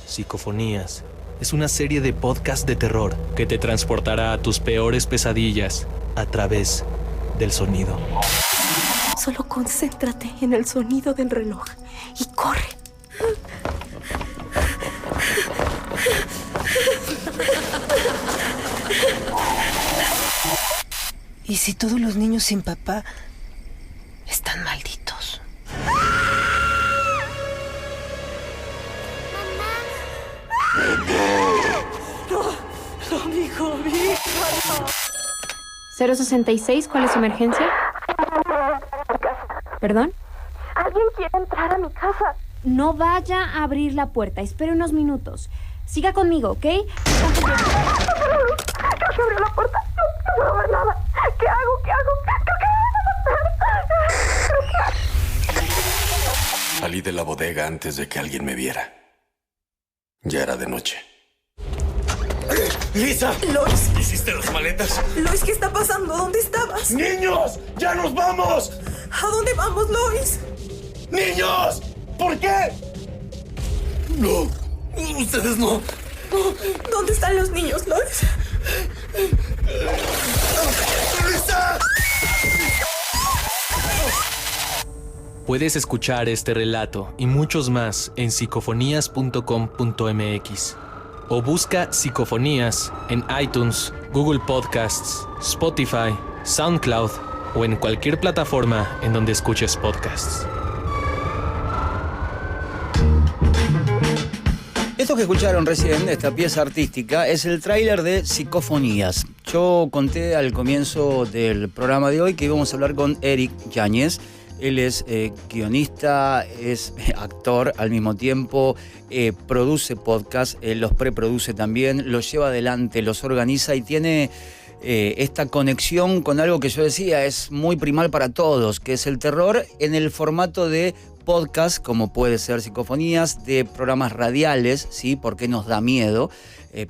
Psicofonías es una serie de podcast de terror que te transportará a tus peores pesadillas a través del sonido. Solo concéntrate en el sonido del reloj y corre. ¿Y si todos los niños sin papá están malditos? No, mi hijo, no. 066, ¿cuál es su emergencia? ¿Perdón? Alguien quiere entrar a mi casa. No vaya a abrir la puerta, espere unos minutos. Siga conmigo, ¿ok? Creo que abrió la puerta. No puedo ver nada. ¿Qué hago? Creo que me van a matar. Salí de la bodega antes de que alguien me viera. Ya era de noche. ¡Lisa! Lois. ¿Hiciste las maletas? Lois, ¿qué está pasando? ¿Dónde estabas? ¡Niños! ¡Ya nos vamos! ¿A dónde vamos, Lois? ¡Niños! ¿Por qué? No. Ustedes no. ¿Dónde están los niños, Lois? ¡Lisa! Puedes escuchar este relato y muchos más en psicofonías.com.mx o busca Psicofonías en iTunes, Google Podcasts, Spotify, SoundCloud o en cualquier plataforma en donde escuches podcasts. Esto que escucharon recién, esta pieza artística, es el tráiler de Psicofonías. Yo conté al comienzo del programa de hoy que íbamos a hablar con Eric Yáñez. Él es guionista, es actor al mismo tiempo, produce podcast, los preproduce también, los lleva adelante, los organiza y tiene esta conexión con algo que yo decía es muy primal para todos, que es el terror en el formato de podcast, como puede ser Psicofonías, de programas radiales, ¿sí? Porque nos da miedo.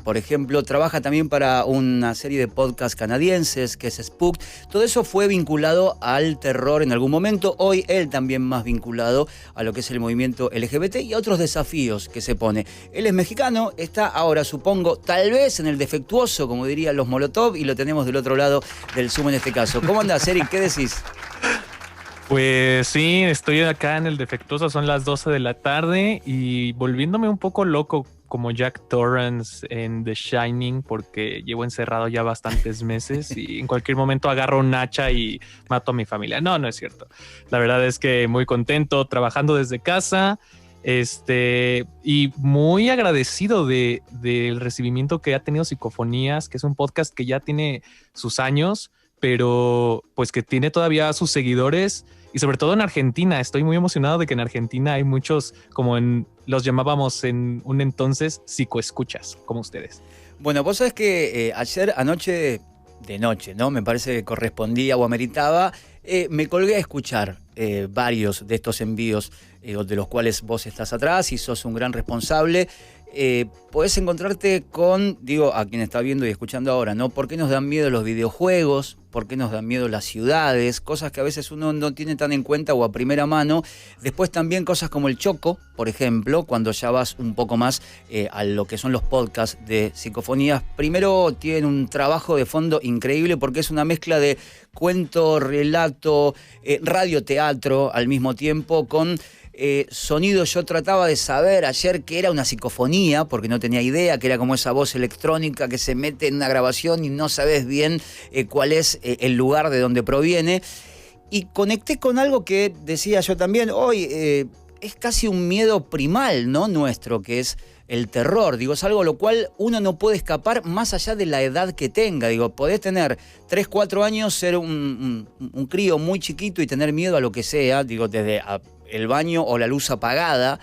Por ejemplo, trabaja también para una serie de podcasts canadienses que es Spooked. Todo eso fue vinculado al terror en algún momento. Hoy él también más vinculado a lo que es el movimiento LGBT y a otros desafíos que se pone. Él es mexicano, está ahora, supongo, tal vez en el defectuoso, como dirían los Molotov, y lo tenemos del otro lado del Zoom en este caso. ¿Cómo andás, Eric? ¿Qué decís? Pues sí, estoy acá en el defectuoso, son las 12 de la tarde y volviéndome un poco loco como Jack Torrance en The Shining porque llevo encerrado ya bastantes meses y en cualquier momento agarro un hacha y mato a mi familia. No es cierto. La verdad es que muy contento trabajando desde casa y muy agradecido del recibimiento que ha tenido Psicofonías, que es un podcast que ya tiene sus años, pero pues que tiene todavía sus seguidores. Y sobre todo en Argentina, estoy muy emocionado de que en Argentina hay muchos, los llamábamos en un entonces, psicoescuchas, como ustedes. Bueno, vos sabés que anoche de noche, ¿no? Me parece que correspondía o ameritaba, me colgué a escuchar varios de estos envíos de los cuales vos estás atrás y sos un gran responsable. Podés encontrarte con, a quien está viendo y escuchando ahora, ¿no? ¿Por qué nos dan miedo los videojuegos? ¿Por qué nos dan miedo las ciudades? Cosas que a veces uno no tiene tan en cuenta o a primera mano. Después también cosas como el Choco, por ejemplo, cuando ya vas un poco más a lo que son los podcasts de Psicofonías. Primero tienen un trabajo de fondo increíble porque es una mezcla de cuento, relato, radioteatro al mismo tiempo con sonido. Yo trataba de saber ayer qué era una psicofonía, porque no tenía idea, que era como esa voz electrónica que se mete en una grabación y no sabes bien cuál es el lugar de donde proviene. Y conecté con algo que decía yo también hoy, es casi un miedo primal, ¿no? Nuestro, que es el terror. Es algo a lo cual uno no puede escapar más allá de la edad que tenga. Podés tener 3, 4 años, ser un crío muy chiquito y tener miedo a lo que sea, desde el baño o la luz apagada,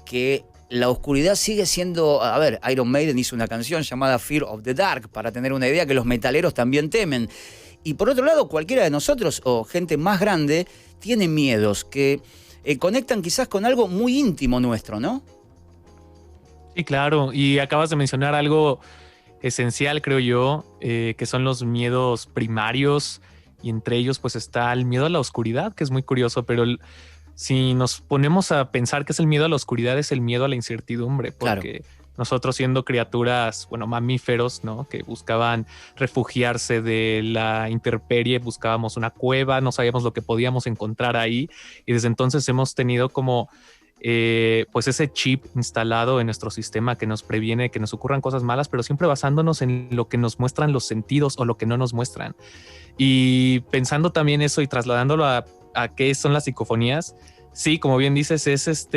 que la oscuridad sigue siendo... A ver, Iron Maiden hizo una canción llamada Fear of the Dark, para tener una idea que los metaleros también temen. Y por otro lado, cualquiera de nosotros o gente más grande tiene miedos que conectan quizás con algo muy íntimo nuestro, ¿no? Sí, claro. Y acabas de mencionar algo esencial, creo yo, que son los miedos primarios, y entre ellos pues está el miedo a la oscuridad, que es muy curioso, pero si nos ponemos a pensar que es el miedo a la oscuridad, es el miedo a la incertidumbre, porque nosotros siendo criaturas, bueno, mamíferos, ¿no? Que buscaban refugiarse de la intemperie, buscábamos una cueva, no sabíamos lo que podíamos encontrar ahí, y desde entonces hemos tenido como pues ese chip instalado en nuestro sistema que nos previene que nos ocurran cosas malas, pero siempre basándonos en lo que nos muestran los sentidos o lo que no nos muestran. Y pensando también eso y trasladándolo a qué son las psicofonías, sí, como bien dices, es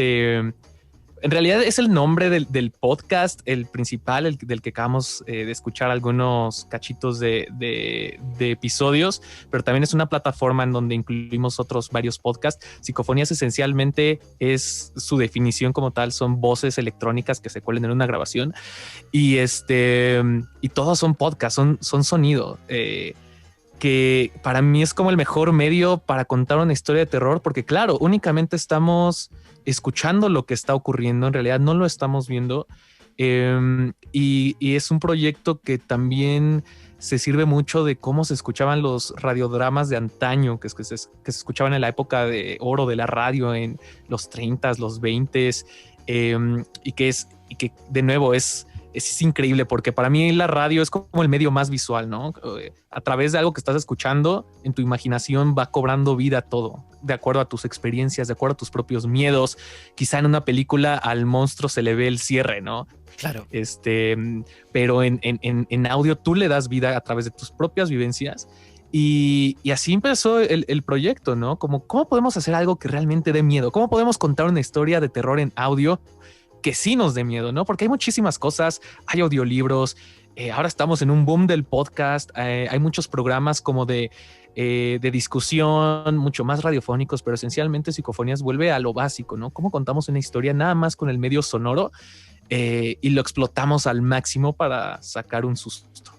en realidad es el nombre del podcast, el principal, del que acabamos de escuchar algunos cachitos de episodios, pero también es una plataforma en donde incluimos otros varios podcasts. Psicofonías esencialmente es su definición como tal, son voces electrónicas que se cuelan en una grabación y todos son podcasts, son sonido. Que para mí es como el mejor medio para contar una historia de terror, porque claro, únicamente estamos escuchando lo que está ocurriendo, en realidad no lo estamos viendo, y es un proyecto que también se sirve mucho de cómo se escuchaban los radiodramas de antaño, que se escuchaban en la época de oro de la radio, en los 30s, los 20s, y que de nuevo es increíble, porque para mí la radio es como el medio más visual, ¿no? A través de algo que estás escuchando, en tu imaginación va cobrando vida todo, de acuerdo a tus experiencias, de acuerdo a tus propios miedos. Quizá en una película al monstruo se le ve el cierre, ¿no? Claro. Pero en audio tú le das vida a través de tus propias vivencias. Y así empezó el proyecto, ¿no? Como, ¿cómo podemos hacer algo que realmente dé miedo? ¿Cómo podemos contar una historia de terror en audio que sí nos dé miedo, ¿no? Porque hay muchísimas cosas, hay audiolibros, ahora estamos en un boom del podcast, hay muchos programas como de discusión, mucho más radiofónicos, pero esencialmente Psicofonías vuelve a lo básico, ¿no? ¿Cómo contamos una historia nada más con el medio sonoro y lo explotamos al máximo para sacar un susto?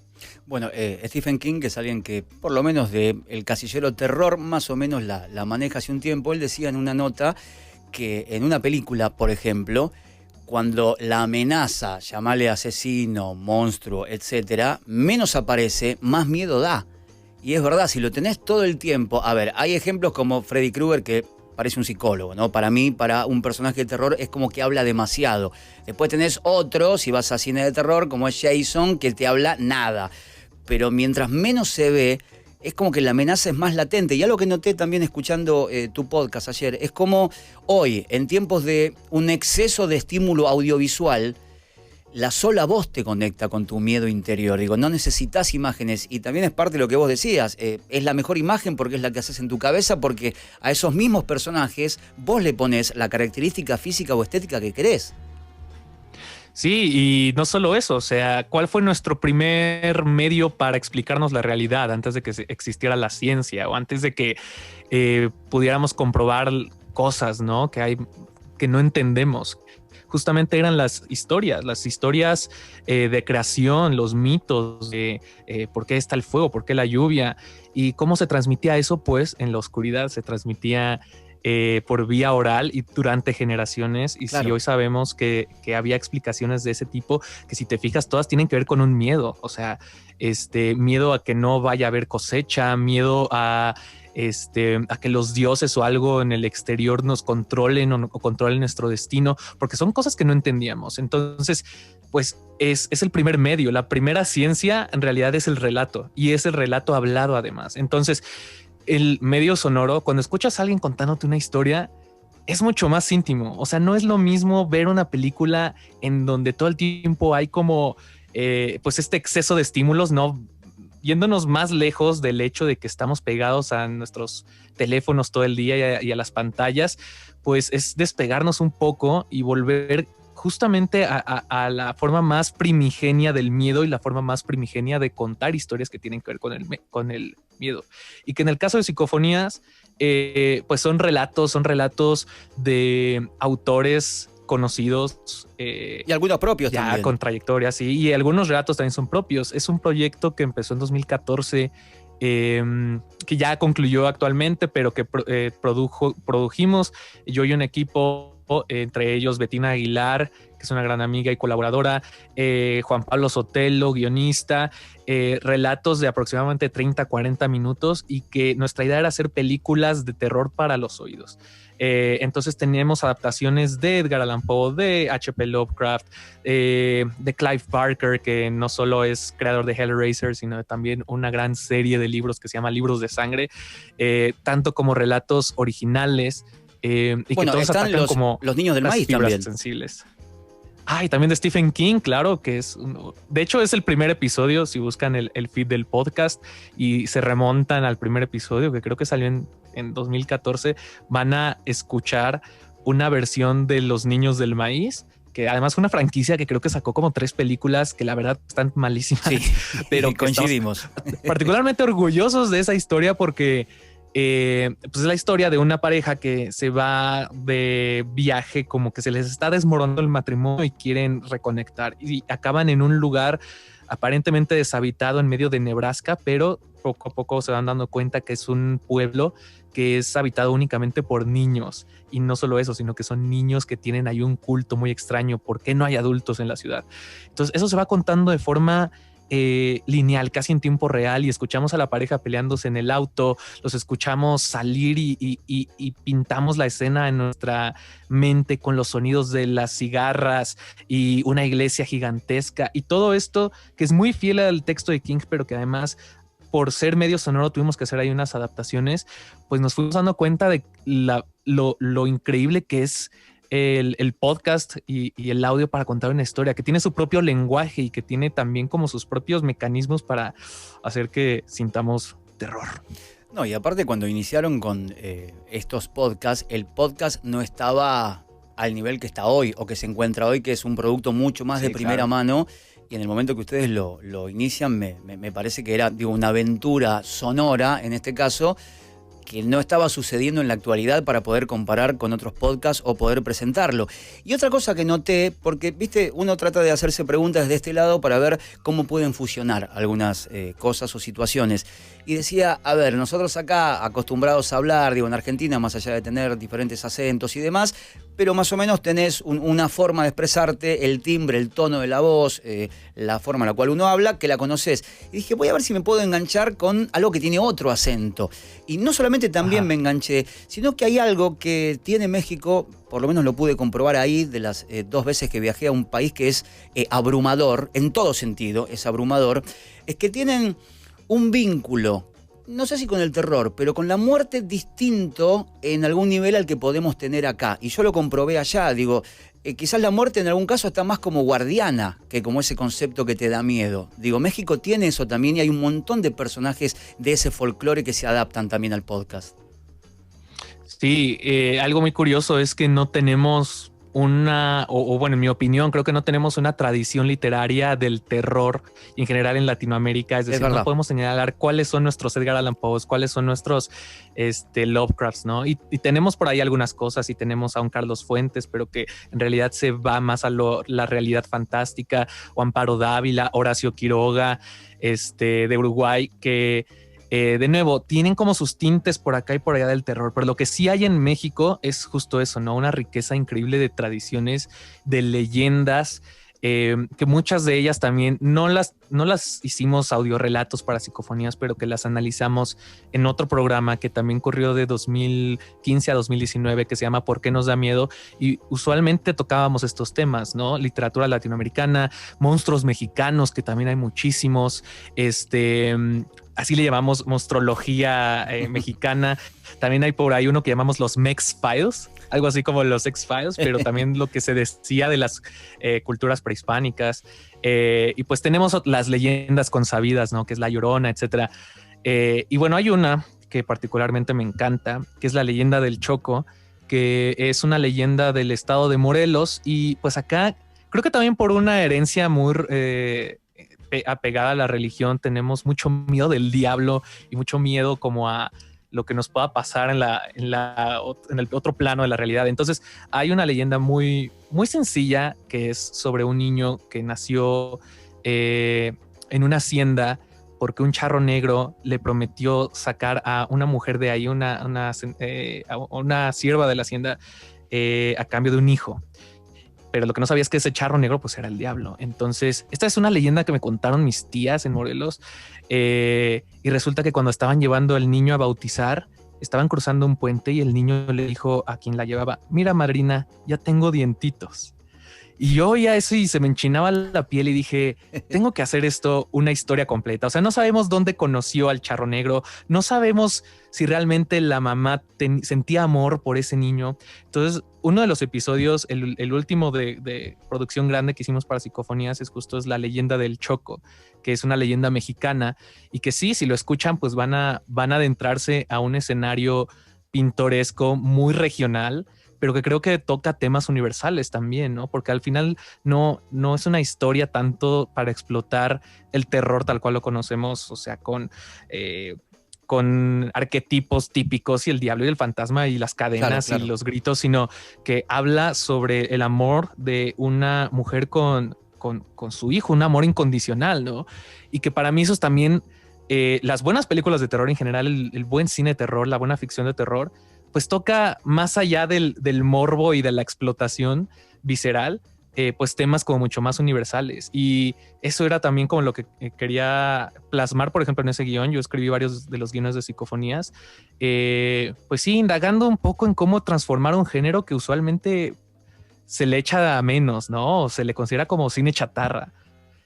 Bueno, Stephen King, que es alguien que por lo menos de El Casillero Terror más o menos la maneja hace un tiempo, él decía en una nota que en una película, por ejemplo, cuando la amenaza, llamarle asesino, monstruo, etcétera, menos aparece, más miedo da. Y es verdad, si lo tenés todo el tiempo... A ver, hay ejemplos como Freddy Krueger, que parece un psicólogo, ¿no? Para mí, para un personaje de terror, es como que habla demasiado. Después tenés otro, si vas a cine de terror, como es Jason, que te habla nada. Pero mientras menos se ve, es como que la amenaza es más latente. Y algo que noté también escuchando tu podcast ayer, es como hoy, en tiempos de un exceso de estímulo audiovisual, la sola voz te conecta con tu miedo interior. Digo, no necesitas imágenes. Y también es parte de lo que vos decías. Es la mejor imagen porque es la que haces en tu cabeza, porque a esos mismos personajes vos le pones la característica física o estética que querés. Sí, y no solo eso, o sea, ¿cuál fue nuestro primer medio para explicarnos la realidad antes de que existiera la ciencia o antes de que pudiéramos comprobar cosas, ¿no? Que no entendemos? Justamente eran las historias de creación, los mitos de por qué está el fuego, por qué la lluvia y cómo se transmitía eso, pues en la oscuridad se transmitía por vía oral y durante generaciones. Y claro, si hoy sabemos que había explicaciones de ese tipo, que si te fijas todas tienen que ver con un miedo, o sea, miedo a que no vaya a haber cosecha, miedo a que los dioses o algo en el exterior nos controlen o controlen nuestro destino, porque son cosas que no entendíamos. Entonces, pues es el primer medio. La primera ciencia en realidad es el relato, y es el relato hablado además. Entonces, el medio sonoro, cuando escuchas a alguien contándote una historia, es mucho más íntimo. O sea, no es lo mismo ver una película en donde todo el tiempo hay como pues este exceso de estímulos, ¿no? Yéndonos más lejos del hecho de que estamos pegados a nuestros teléfonos todo el día y a las pantallas, pues es despegarnos un poco y volver justamente a la forma más primigenia del miedo y la forma más primigenia de contar historias que tienen que ver con el miedo. Y que en el caso de Psicofonías, pues son relatos de autores conocidos. Y algunos propios ya también. Con trayectorias, sí, y algunos relatos también son propios. Es un proyecto que empezó en 2014, que ya concluyó actualmente, pero que produjimos yo y un equipo entre ellos Betina Aguilar, que es una gran amiga y colaboradora, Juan Pablo Sotelo, guionista, relatos de aproximadamente 30 a 40 minutos, y que nuestra idea era hacer películas de terror para los oídos. Entonces tenemos adaptaciones de Edgar Allan Poe, de H.P. Lovecraft, de Clive Barker, que no solo es creador de Hellraiser, sino también una gran serie de libros que se llama Libros de Sangre, tanto como relatos originales, y Bueno, que todos están atacan como los niños del las maíz fibras también. sensibles. Y también de Stephen King, claro, que de hecho es el primer episodio, si buscan el feed del podcast y se remontan al primer episodio, que creo que salió en 2014, van a escuchar una versión de Los Niños del Maíz, que además fue una franquicia que creo que sacó como 3 películas que la verdad están malísimas, Sí, pero coincidimos. particularmente orgullosos de esa historia porque pues es la historia de una pareja que se va de viaje, como que se les está desmoronando el matrimonio y quieren reconectar, y acaban en un lugar aparentemente deshabitado en medio de Nebraska, pero poco a poco se van dando cuenta que es un pueblo que es habitado únicamente por niños, y no solo eso, sino que son niños que tienen ahí un culto muy extraño. ¿Por qué no hay adultos en la ciudad? Entonces eso se va contando de forma lineal, casi en tiempo real, y escuchamos a la pareja peleándose en el auto, los escuchamos salir y pintamos la escena en nuestra mente con los sonidos de las cigarras y una iglesia gigantesca, y todo esto que es muy fiel al texto de King, pero que además, por ser medio sonoro, tuvimos que hacer ahí unas adaptaciones. Pues nos fuimos dando cuenta de lo increíble que es el podcast y el audio para contar una historia, que tiene su propio lenguaje y que tiene también como sus propios mecanismos para hacer que sintamos terror. No, y aparte cuando iniciaron con estos podcasts, el podcast no estaba al nivel que está hoy o que se encuentra hoy, que es un producto mucho más de primera mano. Y en el momento que ustedes lo inician, me parece que era una aventura sonora, en este caso, que no estaba sucediendo en la actualidad para poder comparar con otros podcasts o poder presentarlo. Y otra cosa que noté, porque viste, uno trata de hacerse preguntas desde este lado para ver cómo pueden fusionar algunas cosas o situaciones. Y decía, a ver, nosotros acá acostumbrados a hablar, en Argentina, más allá de tener diferentes acentos y demás, pero más o menos tenés una forma de expresarte, el timbre, el tono de la voz, la forma en la cual uno habla, que la conoces. Y dije, voy a ver si me puedo enganchar con algo que tiene otro acento. Y no solamente también me enganché, sino que hay algo que tiene México, por lo menos lo pude comprobar ahí, de las 2 veces que viajé a un país que es abrumador, en todo sentido, es abrumador, es que tienen un vínculo, no sé si con el terror, pero con la muerte distinto en algún nivel al que podemos tener acá. Y yo lo comprobé allá, quizás la muerte en algún caso está más como guardiana que como ese concepto que te da miedo. México tiene eso también, y hay un montón de personajes de ese folclore que se adaptan también al podcast. Sí, algo muy curioso es que no tenemos bueno, en mi opinión, creo que no tenemos una tradición literaria del terror en general en Latinoamérica. Es decir, no podemos señalar cuáles son nuestros Edgar Allan Poe, cuáles son nuestros Lovecrafts, ¿no? Y tenemos por ahí algunas cosas, y tenemos a un Carlos Fuentes, pero que en realidad se va más a la realidad fantástica, o Amparo Dávila, Horacio Quiroga, de Uruguay, que de nuevo, tienen como sus tintes por acá y por allá del terror, pero lo que sí hay en México es justo eso, ¿no? Una riqueza increíble de tradiciones, de leyendas, que muchas de ellas también no las hicimos audiorelatos para psicofonías, pero que las analizamos en otro programa que también corrió de 2015 a 2019, que se llama ¿Por qué nos da miedo? Y usualmente tocábamos estos temas, ¿no? Literatura latinoamericana, monstruos mexicanos, que también hay muchísimos, así le llamamos monstrología mexicana. También hay por ahí uno que llamamos los Mex Files, algo así como los X-Files, pero también lo que se decía de las culturas prehispánicas. Y pues tenemos las leyendas consabidas, ¿no? Que es La Llorona, etcétera. Y bueno, hay una que particularmente me encanta, que es la leyenda del Choco, que es una leyenda del estado de Morelos. Y pues acá creo que también por una herencia muy apegada a la religión, tenemos mucho miedo del diablo y mucho miedo como a lo que nos pueda pasar en el otro plano de la realidad. Entonces hay una leyenda muy, muy sencilla, que es sobre un niño que nació en una hacienda porque un charro negro le prometió sacar a una mujer de ahí, una sierva de la hacienda, a cambio de un hijo. Pero lo que no sabía es que ese charro negro pues era el diablo. Entonces, esta es una leyenda que me contaron mis tías en Morelos. Y resulta que cuando estaban llevando al niño a bautizar, estaban cruzando un puente y el niño le dijo a quien la llevaba: mira, madrina, ya tengo dientitos. Y yo oía eso y se me enchinaba la piel y dije, tengo que hacer esto una historia completa. O sea, no sabemos dónde conoció al charro negro, no sabemos si realmente la mamá sentía amor por ese niño. Entonces, uno de los episodios, el último de producción grande que hicimos para Psicofonías es la leyenda del Choco, que es una leyenda mexicana y que sí, si lo escuchan, pues van a adentrarse a un escenario pintoresco muy regional, pero que creo que toca temas universales también, ¿no? Porque al final no es una historia tanto para explotar el terror tal cual lo conocemos, o sea, con arquetipos típicos y el diablo y el fantasma y las cadenas, claro. Y los gritos, sino que habla sobre el amor de una mujer con su hijo, un amor incondicional, ¿no? Y que para mí eso es también las buenas películas de terror en general, el buen cine de terror, la buena ficción de terror, pues toca más allá del morbo y de la explotación visceral, pues temas como mucho más universales. Y eso era también como lo que quería plasmar, por ejemplo, en ese guión. Yo escribí varios de los guiones de Psicofonías, pues sí, indagando un poco en cómo transformar un género que usualmente se le echa a menos, ¿no? O se le considera como cine chatarra.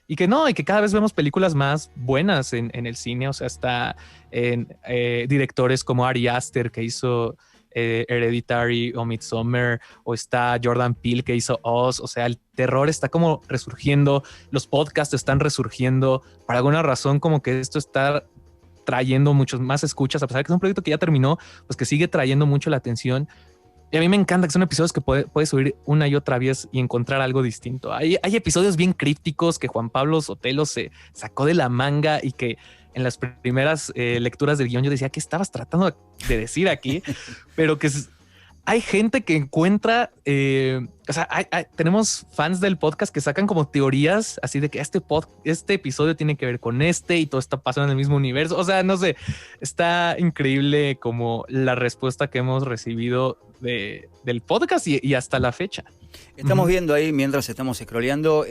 Y que no, y que cada vez vemos películas más buenas en el cine. O sea, está en directores como Ari Aster, que hizo Hereditary o Midsommar, o está Jordan Peele, que hizo Oz. O sea, el terror está como resurgiendo, los podcasts están resurgiendo. Por alguna razón, como que esto está trayendo muchos más escuchas, a pesar de que es un proyecto que ya terminó, pues que sigue trayendo mucho la atención. Y a mí me encanta que son episodios que puedes subir una y otra vez y encontrar algo distinto. Hay episodios bien crípticos que Juan Pablo Sotelo se sacó de la manga y que en las primeras lecturas del guión yo decía, ¿qué estabas tratando de decir aquí? Pero que hay gente que encuentra, o sea, tenemos fans del podcast que sacan como teorías así de que este episodio tiene que ver con y todo está pasando en el mismo universo. O sea, no sé, está increíble como la respuesta que hemos recibido del podcast y hasta la fecha. Estamos viendo ahí, mientras estamos scrolleando,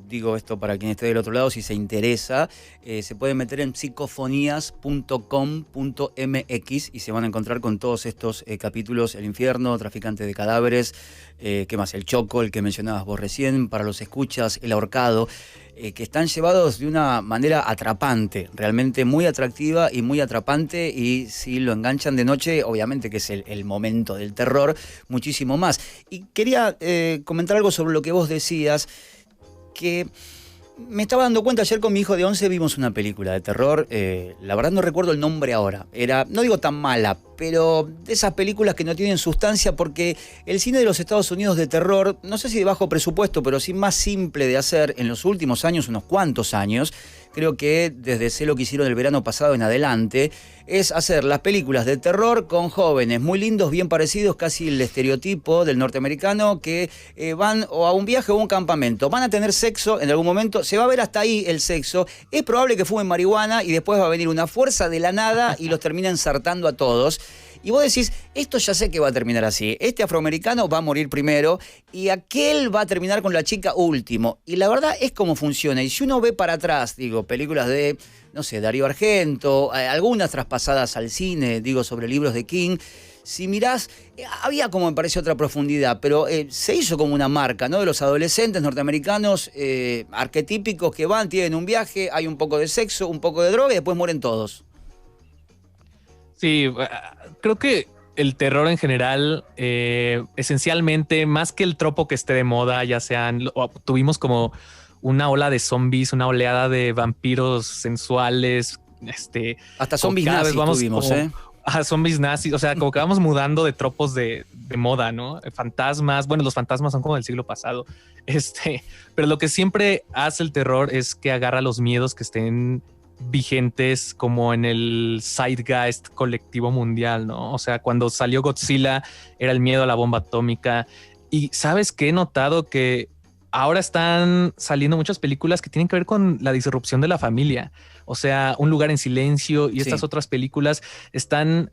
digo esto para quien esté del otro lado, si se interesa, se puede meter en psicofonías.com.mx y se van a encontrar con todos estos capítulos: El infierno, Traficante de cadáveres, ¿qué más? El Choco, el que mencionabas vos recién, para los escuchas, El ahorcado, que están llevados de una manera atrapante, realmente muy atractiva y muy atrapante, y si lo enganchan de noche, obviamente que es el momento del terror, muchísimo más. Y quería comentar algo sobre lo que vos decías, que me estaba dando cuenta ayer con mi hijo de 11, vimos una película de terror, la verdad no recuerdo el nombre ahora, no digo tan mala, pero de esas películas que no tienen sustancia, porque el cine de los Estados Unidos de terror, no sé si de bajo presupuesto, pero sí más simple de hacer en los últimos años, unos cuantos años, creo que desde Sé lo que hicieron el verano pasado en adelante, es hacer las películas de terror con jóvenes muy lindos, bien parecidos, casi el estereotipo del norteamericano, que van o a un viaje o a un campamento, van a tener sexo en algún momento, se va a ver hasta ahí el sexo, es probable que fumen marihuana y después va a venir una fuerza de la nada y los termina ensartando a todos. Y vos decís, esto ya sé que va a terminar así. Este afroamericano va a morir primero y aquel va a terminar con la chica último. Y la verdad es cómo funciona. Y si uno ve para atrás, digo, películas de, no sé, Darío Argento, algunas traspasadas al cine, digo, sobre libros de King, si mirás, había como me parece otra profundidad, pero se hizo como una marca, ¿no? De los adolescentes norteamericanos arquetípicos que van, tienen un viaje, hay un poco de sexo, un poco de droga y después mueren todos. Sí, creo que el terror en general, esencialmente, más que el tropo que esté de moda, ya sean, tuvimos como una ola de zombies, una oleada de vampiros sensuales, hasta zombies nazis tuvimos, a zombies nazis, o sea, como que vamos mudando de tropos de moda, ¿no? Fantasmas, bueno, los fantasmas son como del siglo pasado, pero lo que siempre hace el terror es que agarra los miedos que estén vigentes como en el zeitgeist colectivo mundial, ¿no? O sea, cuando salió Godzilla era el miedo a la bomba atómica. Y ¿sabes qué? He notado que ahora están saliendo muchas películas que tienen que ver con la disrupción de la familia. O sea, Un lugar en silencio y estas otras películas están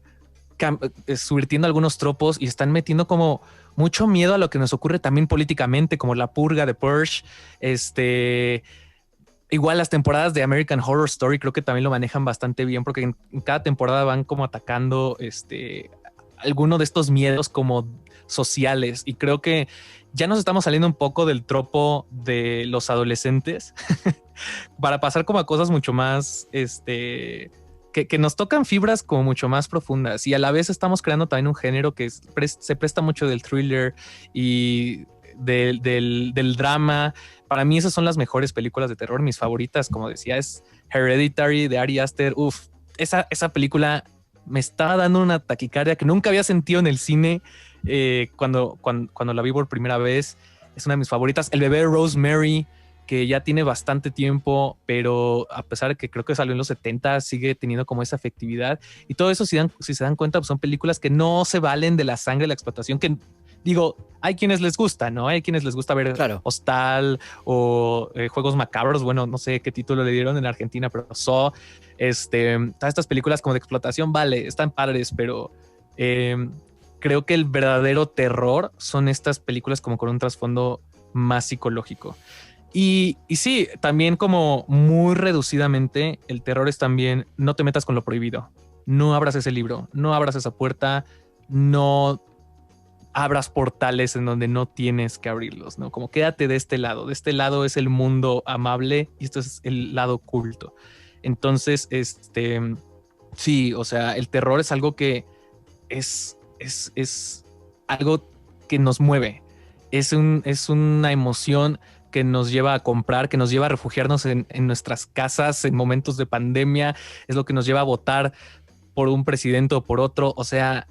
subvirtiendo algunos tropos y están metiendo como mucho miedo a lo que nos ocurre también políticamente, como La Purga de Purge, igual las temporadas de American Horror Story creo que también lo manejan bastante bien, porque en cada temporada van como atacando alguno de estos miedos como sociales, y creo que ya nos estamos saliendo un poco del tropo de los adolescentes para pasar como a cosas mucho más que nos tocan fibras como mucho más profundas, y a la vez estamos creando también un género que se presta mucho del thriller y del drama. Para mí esas son las mejores películas de terror. Mis favoritas, como decía, es Hereditary de Ari Aster. Esa película me estaba dando una taquicardia que nunca había sentido en el cine cuando la vi por primera vez. Es una de mis favoritas. El bebé Rosemary, que ya tiene bastante tiempo, pero a pesar de que creo que salió en los 70, sigue teniendo como esa efectividad. Y todo eso, si se dan cuenta, pues son películas que no se valen de la sangre, de la explotación, que digo, hay quienes les gusta, ¿no? Hay quienes les gusta ver Hostal o Juegos Macabros. Bueno, no sé qué título le dieron en Argentina, pero Saw. Todas estas películas como de explotación, vale, están padres, pero creo que el verdadero terror son estas películas como con un trasfondo más psicológico. Y sí, también como muy reducidamente, el terror es también no te metas con lo prohibido. No abras ese libro, no abras esa puerta, no abras portales en donde no tienes que abrirlos, ¿no? Como quédate de este lado. De este lado es el mundo amable y esto es el lado oculto. Entonces, sí, o sea, el terror es algo que es algo que nos mueve. Es una emoción que nos lleva a comprar, que nos lleva a refugiarnos en nuestras casas en momentos de pandemia. Es lo que nos lleva a votar por un presidente o por otro. O sea,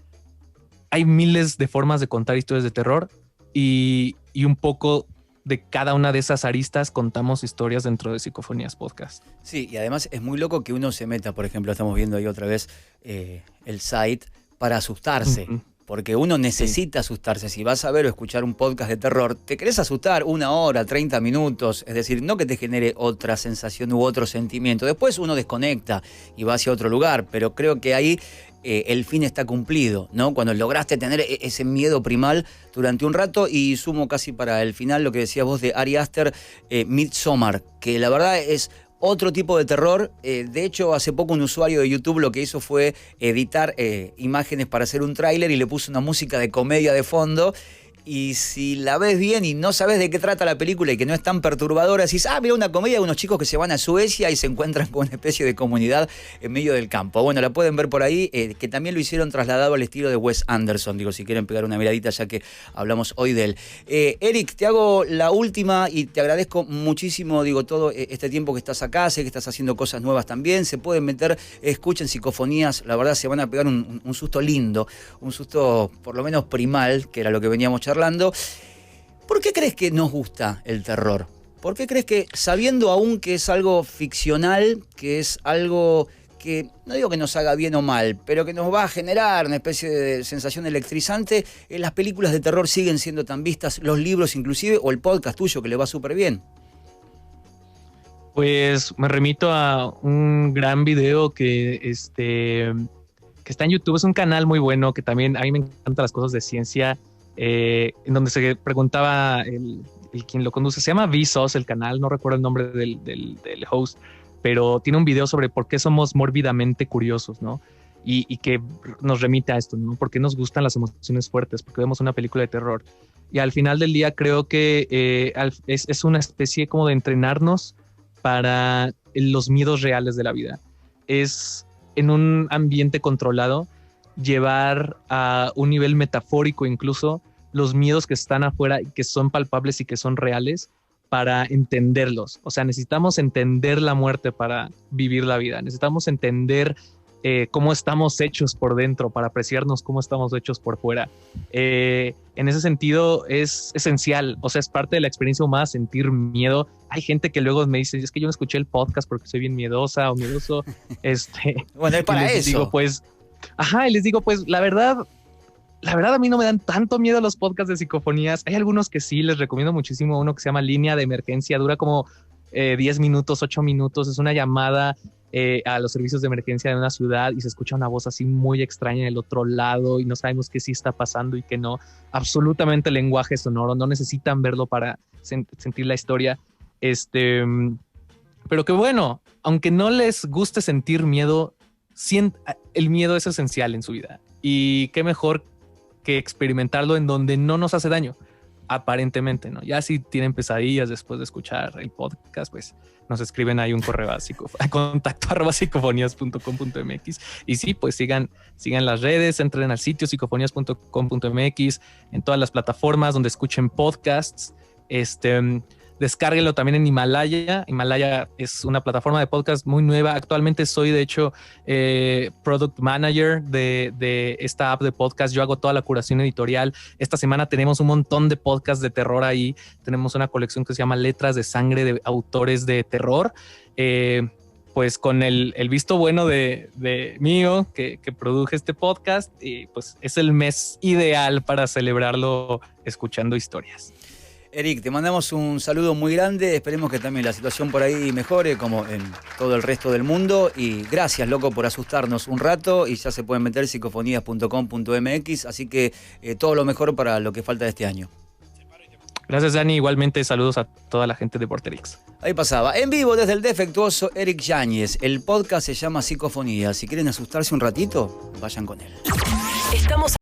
hay miles de formas de contar historias de terror y un poco de cada una de esas aristas contamos historias dentro de Psicofonías Podcast. Sí, y además es muy loco que uno se meta, por ejemplo, estamos viendo ahí otra vez el site, para asustarse. Uh-huh. Porque uno necesita asustarse. Si vas a ver o escuchar un podcast de terror, te querés asustar 1 hora, 30 minutos. Es decir, no que te genere otra sensación u otro sentimiento. Después uno desconecta y va hacia otro lugar. Pero creo que ahí el fin está cumplido, ¿no? Cuando lograste tener ese miedo primal durante un rato. Y sumo casi para el final lo que decías vos de Ari Aster, Midsommar, que la verdad es otro tipo de terror. De hecho, hace poco un usuario de YouTube lo que hizo fue editar imágenes para hacer un tráiler y le puso una música de comedia de fondo. Y si la ves bien y no sabes de qué trata la película y que no es tan perturbadora, decís, mira, una comedia de unos chicos que se van a Suecia y se encuentran con una especie de comunidad en medio del campo. Bueno, la pueden ver por ahí, que también lo hicieron trasladado al estilo de Wes Anderson, digo, si quieren pegar una miradita ya que hablamos hoy de él. Eric, te hago la última y te agradezco muchísimo, digo, todo este tiempo que estás acá. Sé que estás haciendo cosas nuevas también. Se pueden meter, escuchen Psicofonías, la verdad se van a pegar un susto lindo, un susto por lo menos primal, que era lo que veníamos charlando. ¿Por qué crees que nos gusta el terror? ¿Por qué crees que, sabiendo aún que es algo ficcional, que es algo que, no digo que nos haga bien o mal, pero que nos va a generar una especie de sensación electrizante, las películas de terror siguen siendo tan vistas, los libros inclusive, o el podcast tuyo que le va súper bien? Pues me remito a un gran video que está en YouTube. Es un canal muy bueno que también a mí me encantan las cosas de ciencia. En donde se preguntaba el quien lo conduce, se llama Vsauce el canal, no recuerdo el nombre del host, pero tiene un video sobre por qué somos mórbidamente curiosos, ¿no? Y que nos remite a esto, ¿no? ¿Por qué nos gustan las emociones fuertes? Porque vemos una película de terror. Y al final del día creo que es una especie como de entrenarnos para los miedos reales de la vida. Es en un ambiente controlado llevar a un nivel metafórico incluso los miedos que están afuera y que son palpables y que son reales para entenderlos. O sea, necesitamos entender la muerte para vivir la vida. Necesitamos entender cómo estamos hechos por dentro para apreciarnos cómo estamos hechos por fuera. En ese sentido es esencial. O sea, es parte de la experiencia humana sentir miedo. Hay gente que luego me dice, es que yo no escuché el podcast porque soy bien miedosa o miedoso. Bueno, es para eso. Digo, pues, y les digo, pues la verdad a mí no me dan tanto miedo los podcasts de Psicofonías. Hay algunos que sí, les recomiendo muchísimo. Uno que se llama Línea de Emergencia, dura como 10 minutos, 8 minutos. Es una llamada a los servicios de emergencia de una ciudad y se escucha una voz así muy extraña del otro lado y no sabemos qué sí está pasando y qué no. Absolutamente lenguaje sonoro, no necesitan verlo para sentir la historia. Pero que bueno, aunque no les guste sentir miedo, el miedo es esencial en su vida. Y qué mejor que experimentarlo en donde no nos hace daño, aparentemente, ¿no? Ya si tienen pesadillas después de escuchar el podcast, pues nos escriben ahí un correo a contacto@psicofonías.com.mx y sí, pues sigan las redes, entren al sitio psicofonías.com.mx, en todas las plataformas donde escuchen podcasts. Descárguenlo también en Himalaya. Himalaya es una plataforma de podcast muy nueva. Actualmente soy, de hecho, product manager de esta app de podcast. Yo hago toda la curación editorial. Esta semana tenemos un montón de podcasts de terror ahí. Tenemos una colección que se llama Letras de Sangre de autores de terror. Pues con el visto bueno de mío, que produje este podcast, pues es el mes ideal para celebrarlo escuchando historias. Eric, te mandamos un saludo muy grande. Esperemos que también la situación por ahí mejore, como en todo el resto del mundo. Y gracias, loco, por asustarnos un rato. Y ya se pueden meter psicofonías.com.mx. Así que todo lo mejor para lo que falta de este año. Gracias, Dani. Igualmente, saludos a toda la gente de Vorterix. Ahí pasaba, en vivo desde el defectuoso Eric Yáñez. El podcast se llama Psicofonías. Si quieren asustarse un ratito, vayan con él. Estamos